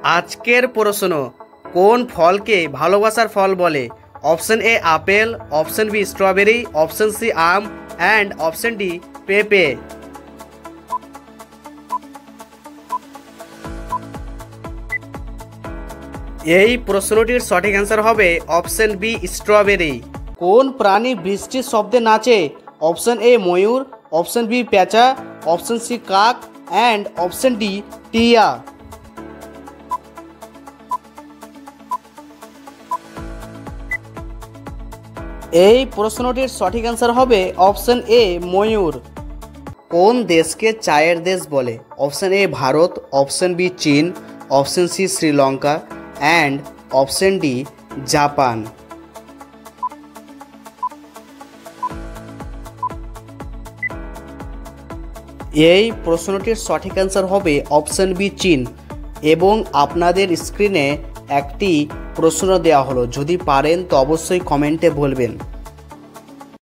আজকের প্রশ্ন, কোন ফলকে ভালোবাসার ফল বলে? Option A apple, option B strawberry, option C আম অ্যান্ড অপশন ডি পেঁপে। এই প্রশ্নটির সঠিক অ্যান্সার হবে অপশন বি স্ট্রবেরি। কোন প্রাণী বৃষ্টির শব্দে নাচে? অপশন এ ময়ূর, অপশন বি পেঁচা, অপশন সি কাক অ্যান্ড অপশন ডি টিয়া। এই প্রশ্নটির সঠিক অ্যান্সার হবে অপশন এ ময়ূর। কোন দেশকে চায়ের দেশ বলে? Option A Bharat, option B চীন, option C Sri Lanka and option D Japan. এই প্রশ্নটির সঠিক অ্যান্সার হবে অপশন বি চীন। এবং আপনাদের স্ক্রিনে একটি প্রশ্ন দেওয়া হলো, যদি পারেন তো অবশ্যই কমেন্টে বলবেন।